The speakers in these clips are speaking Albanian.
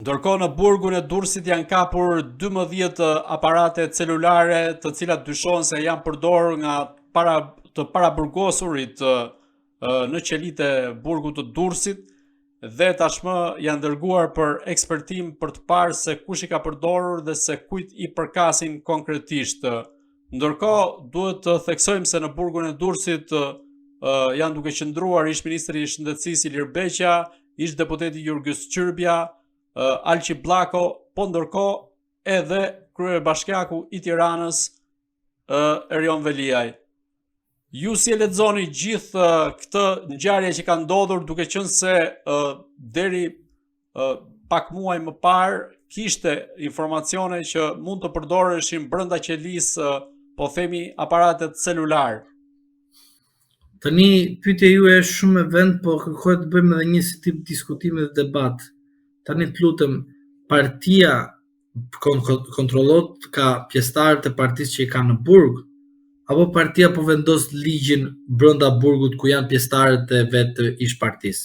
Ndërkohë në burgun e Durrësit janë kapur 12 aparate celulare, të cilat dyshohen se janë përdorur nga të paraburgosurit në qelitë e burgut të Durrësit dhe tashmë janë dërguar për ekspertim për të parë se kush i ka përdorur dhe se kujt i përkasin konkretisht. Ndërkohë duhet të theksojmë se në burgun e Durrësit janë duke qëndruar ish ministri i shëndetësisë Ilir Beqa, ish deputeti Jurgjës Qyrbja, Alqi Bllako, po ndërkohë edhe kryebashkiaku i Tiranës Erion Veliaj. Ju si e lexoni gjithë këtë ngjarje që ka ndodhur, duke qenë se deri pak muaj më parë kishte informacione që mund të përdoreshin brenda qelisë, po themi aparatet celular. Tani pyetja juaj është shumë e vend, po kërkohet të bëjmë edhe një si tip diskutimi dhe debat. Tani të lutem, partia kontrollot ka pjesëtarët e partisë që i kanë në burg, apo partia po vendos ligjin brenda burgut ku janë pjesëtarët e vetë ish partisë?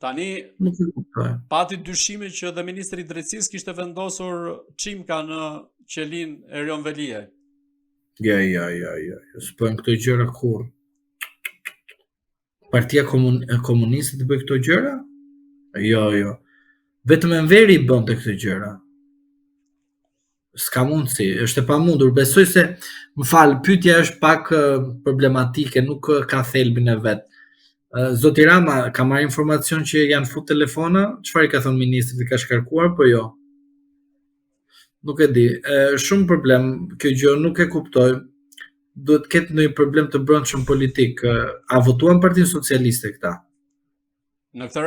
Tani Nuk e kuptoj. pati dyshime që dhe ministri i drejtësisë kishte vendosur çimka në qelin Erion Veliaj. Ja. S'bën këto gjëra kur. Partia komuniste të bëj këto gjëra? Jo. Vetëm Enveri bën të këto gjëra. S'ka mundësi, është e pamundur. Besoj se, më fal, pyetja është pak problematike, nuk ka thelbin e vet. Zoti Rama ka marrë informacion që janë fut telefona, çfarë i ka thënë ministrit, i ka shkarkuar po jo? Nuk e di. Shumë problem kjo gjë, nuk e kuptoj. Duhet të ketë ndonjë problem të brendshëm politik. A votuan Partinë Socialiste këta? Në këtë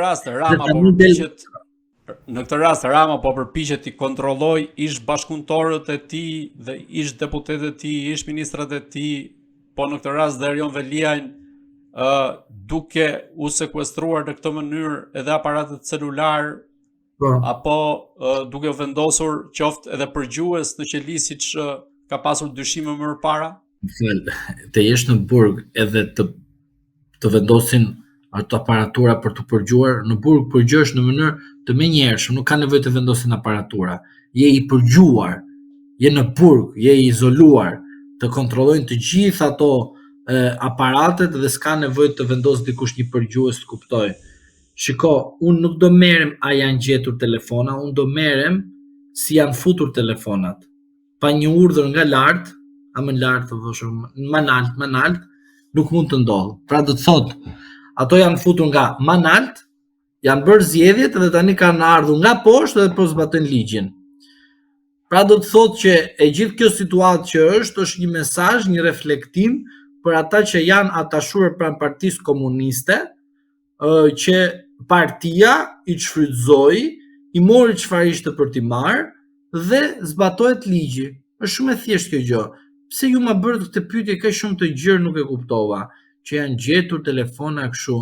rast Rama po përpiqet i kontrolloj ish bashkëpunëtorët e tij dhe ish deputetët e tij, ish ministrat e tij, po në këtë rast dhe Erion Veliajn duke u sekuestruar në këtë mënyrë edhe aparatet celular, apo duke vendosur qoftë edhe përgjues në qeli siç ka pasur dyshime më parë. Të jesh në burg edhe të vendosin ato aparatura për të përgjuar, në burg përgjohesh në mënyrë të menjëhershme, nuk ka nevojë të vendosin aparatura. Je i përgjuar, je në burg, je i izoluar, të kontrollojnë të gjithë ato aparatet dhe s'ka nevojë të vendos dikush një përgjues, të kuptoj. Shiko, unë nuk do merrem a janë gjetur telefona, unë do merrem si janë futur telefonat. Pa një urdhër nga lart, më nalt, nuk mund të ndodhë. Pra do të thotë, ato janë futur nga më nalt, janë bërë zgjedhjet dhe tani kanë ardhur nga poshtë dhe po zbatojnë ligjin. Pra do të thotë që e gjithë kjo situatë që është një mesazh, një reflektim për ata që janë atashuar pranë Partisë Komuniste, që partia i çfrytëzoi, i mori çfarë ishte për t'i marrë dhe zbatohet ligji. Është shumë e thjeshtë kjo gjë. Pse ju ma bërë këtë pyetje kaq shumë të gjerë, nuk e kuptova, që janë gjetur telefona kështu.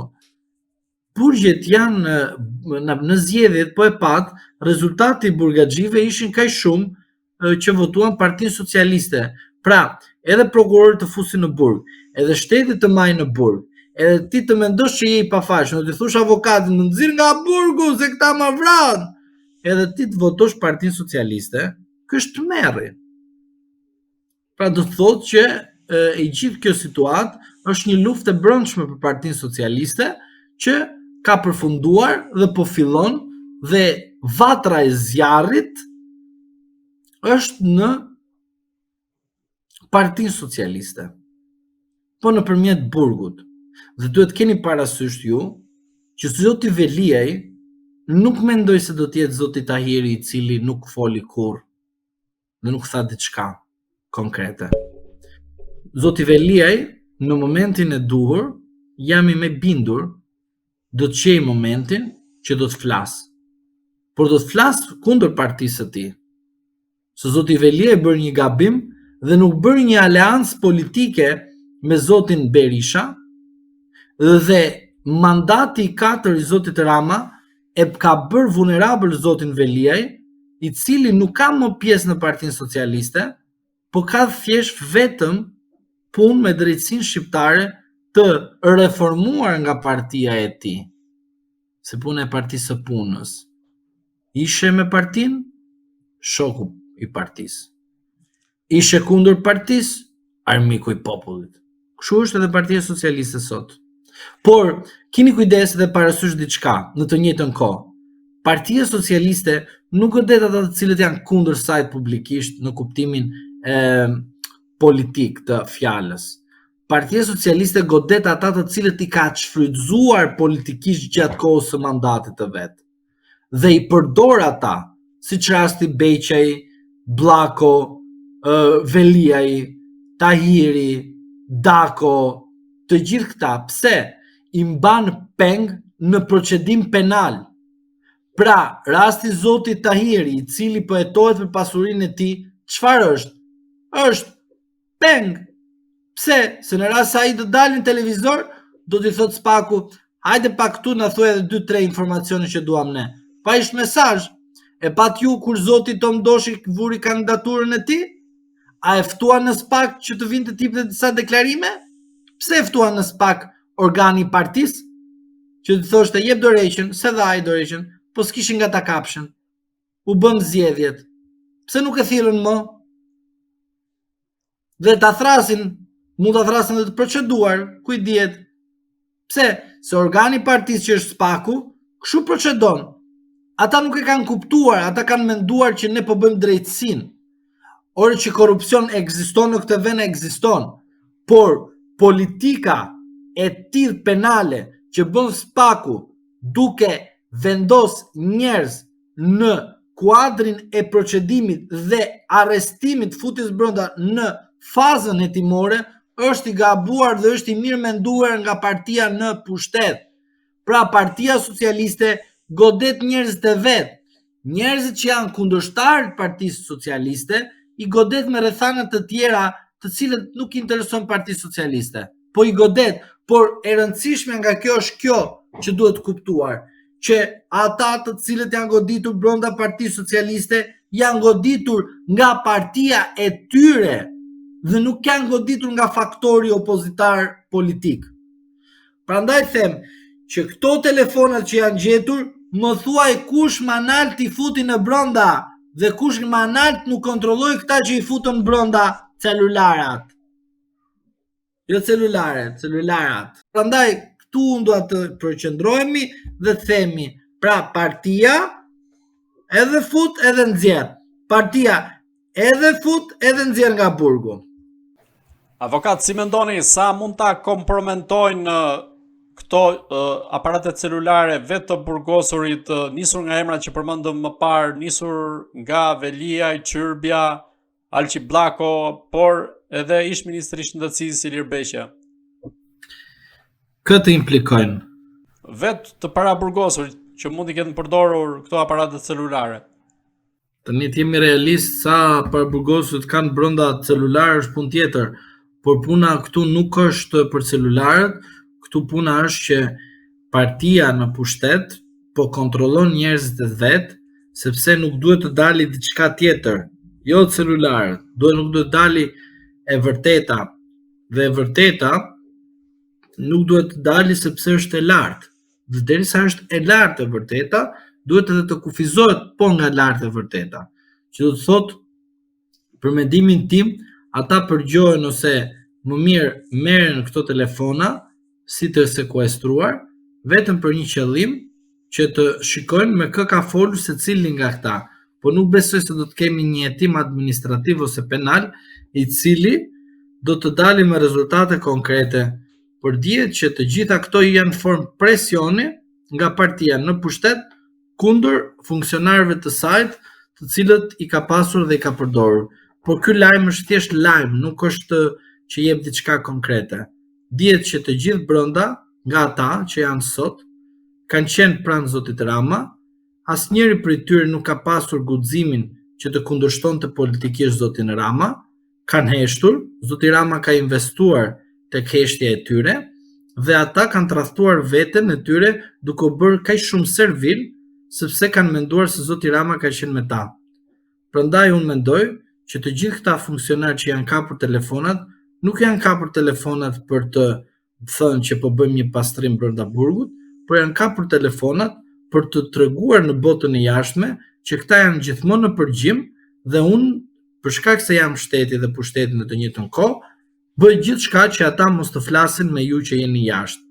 Burgjet janë në zgjedhjet, po e pat, rezultati i burgaxhive ishin kaq shumë që votuan Partinë Socialiste. Pra, edhe prokurorët të fusin në burg, edhe shteti të majë në burg, edhe ti të mendosh që je i pafajshëm, do të thosh avokatin, më nxirr nga burgu se këta ma vran. Edhe ti të votosh Partinë Socialiste, ky është tmerri. Pra do të thotë që e gjithë kjo situatë është një luftë e brendshme për Partinë Socialiste që ka përfunduar dhe po fillon dhe vatra e zjarrit është në Partinë Socialiste. Po nëpërmjet burgut. Dhe duhet keni parasysh ju që zoti Veliaj nuk mendoj se do të jetë zoti Tahiri i cili nuk foli kurrë dhe nuk tha diçka konkrete. Zoti Veliaj në momentin e duhur jam i me bindur do të qej momentin që do të flas. Por do të flas kundër partisë së tij. Se zoti Veliaj bërë një gabim dhe nuk bërë një aleancë politike me zotin Berisha dhe mandati i 4 i zotit Rama e ka bërë vulnerabël zotin Veliaj, i cili nuk ka më pjesë në Partinë Socialiste, po ka thjesht vetëm punë me drejtsinë shqiptare të reformuar nga partia e tij. Se puna e Partisë së Punës. ishe me partin, shoku i partisë. Ishe kundër partisë, armiku i popullit. Kështu është edhe Partia Socialiste sot. Por, keni kujdes dhe parasysh diçka në të njëjtën kohë. Partia Socialiste nuk godet ata të cilët janë kundër saj publikisht në kuptimin politik të fjalës. Partia Socialiste godet ata të cilët i ka shfrytzuar politikisht gjatë kohës së mandatit të vet. Dhe i përdor ata, siç rasti Beqaj, Bllako, Veliaj, Tahiri, Dako, të gjithë këta, pse i mban peng në procedim penal. Pra, rasti zotit Tahiri, i cili po hetohet për pasurinë e tij, çfarë është? Është peng. Pse? Se në rast se ai të dalë në televizor, do t'i thotë Spaku, hajde pak këtu na thuaj edhe 2-3 informacione që duam ne. Pa ish mesazh. E pat ju kur zoti Tom Doshi vuri kandidaturën e tij? A e ftuan në SPAK që të vinte të tipte disa deklarime? Pse e ftuan në SPAK organi i partisë? Që të thoshte jep dorëheqjen, se dha ai dorëheqjen, po s'kishin nga ta kapshin. U bën zgjedhjet. Pse nuk e thirrën më? Dhe ta thrasin, mund ta thrasin edhe të proceduar, ku i dihet. Pse? Se organi i partisë që është SPAK-u, kështu procedon. Ata nuk e kanë kuptuar, ata kanë menduar që ne po bëjmë drejtësinë. Ore që korupcion ekziston në këtë vend ekziston, por politika e tillë penale që bën SPAK-u duke vendos njerëz në kuadrin e procedimit dhe arrestimit futjes brenda në fazën hetimore është i gabuar dhe është i mirë menduar nga partia në pushtet. Pra Partia Socialiste godet njerëzit e vet. Njerëzit që janë kundërshtarë të Partisë Socialiste i godet me rrethana të tjera të cilët nuk i intereson Partisë Socialiste. Po i godet, por e rëndësishme nga kjo është kjo që duhet kuptuar, që ata të cilët janë goditur brenda Partisë Socialiste janë goditur nga partia e tyre dhe nuk janë goditur nga faktori opozitar politik. Prandaj them që këto telefonat që janë gjetur, më thuaj kush manalt i futi në brenda dhe kush manalt nuk kontrolloi këta që i futën brenda celularat. Jo celularat. Prandaj këtu unë të përqendrohemi dhe themi, pra partia edhe fut edhe nxjerr. Partia edhe fut edhe nxjerr nga burgu. Avokat, si mendoni sa mund ta kompromentojnë këto aparatet celulare vetë të burgosurit, nisur nga emrat që përmendëm më parë, nisur nga Veliaj, Çyrbja, Alçi Bllako, por edhe ish ministri i shëndetësisë Ilir Beqja. Këtë implikojnë vetë të paraburgosurit që mund i ketë përdorur këto aparatet celulare. Tani të jemi realist, sa paraburgosurit kanë brenda celular është punë tjetër, por puna këtu nuk është për celularët. Këtu puna është që partia në pushtet po kontrollon njerëzit e vet, sepse nuk duhet të dali diçka tjetër, jo celularët, nuk duhet të dali e vërteta, dhe e vërteta nuk duhet të dali sepse është e lartë. Dhe derisa është e lartë e vërteta, duhet edhe të kufizohet po nga lartë e vërteta. Që do të thotë, për mendimin tim, ata përgjohen ose më mirë merren këto telefona si të sekuestruar, vetëm për një qëllim që të shikojnë me kë ka folur secili nga këta. Po nuk besoj se do të kemi një hetim administrativ ose penal i cili do të dalë me rezultate konkrete, por dihet që të gjitha këto janë formë presioni nga partia në pushtet kundër funksionarëve të saj, të cilët i ka pasur dhe i ka përdorur. Por ky lajm është thjesht lajm, nuk është që jep diçka konkrete. Dihet që të gjithë brenda nga ata që janë sot kanë qenë pranë zotit Rama, asnjëri prej tyre nuk ka pasur guximin që të kundërshtonte politikisht zotin Rama, kanë heshtur, zoti Rama ka investuar tek heshtja e tyre dhe ata kanë tradhtuar veten e tyre duke u bërë kaq shumë servil sepse kanë menduar se zoti Rama ka qenë me ta. Prandaj unë mendoj që të gjithë këta funksionarë që janë kapur telefonat nuk janë kapur telefonat për të thënë që po bëjmë një pastrim brenda burgut, por janë kapur telefonat për të treguar në botën e jashtme që këta janë gjithmonë në përgjim dhe unë, për shkak se jam shteti dhe pushteti në të njëjtën kohë, bëj gjithçka që ata mos të flasin me ju që jeni jashtë.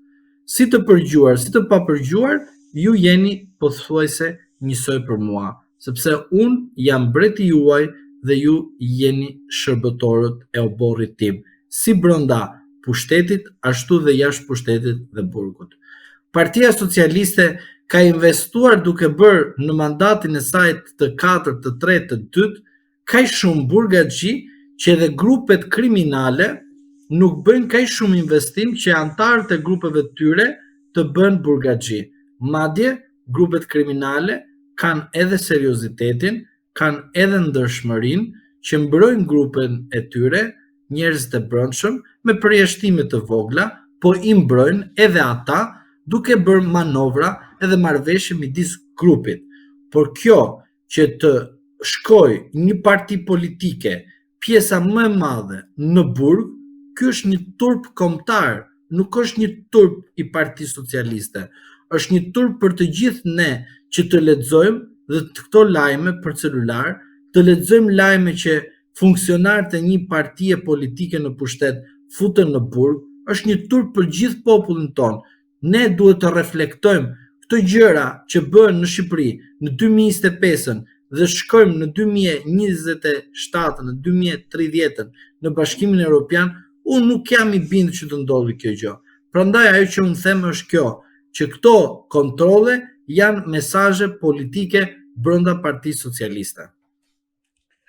Si të përgjuar, si të papërgjuar, ju jeni pothuajse njësoj për mua, sepse unë jam mbreti juaj dhe ju jeni shërbëtorët e oborrit tim, si brenda pushtetit, ashtu dhe jashtë pushtetit dhe burgut. Partia Socialiste ka investuar duke bërë në mandatin e saj të 4, të 3, të 2, kaq shumë burgaxhi që edhe grupet kriminale nuk bëjnë kaq shumë investim që antarët e grupeve të tyre të bëjnë burgaxhi. Madje grupet kriminale kanë edhe seriozitetin, kanë edhe ndershmërinë që mbrojnë grupin e tyre, njerëz të brendshëm me përjashtime të vogla, po i mbrojnë edhe ata duke bërë manovra edhe marrëveshje midis grupit. Por kjo që të shkoj një parti politike, pjesa më e madhe në burg, ky është një turp kombëtar, nuk është një turp i Partisë Socialiste. Është një turp për të gjithë ne që të lexojmë dhe të këto lajme për celular, të lexojmë lajme që funksionarët e një partie politike në pushtet futen në burg, është një turp për gjithë popullin tonë. Ne duhet të reflektojmë këto gjëra që bëhen në Shqipëri në 2025 dhe shkojmë në 2027, në 2030 në Bashkimin Evropian, unë nuk jam i bindur që të ndodhi kjo gjë. Prandaj ajo që unë them është kjo, që këto kontrolle janë mesazhe politike brenda Partisë Socialiste.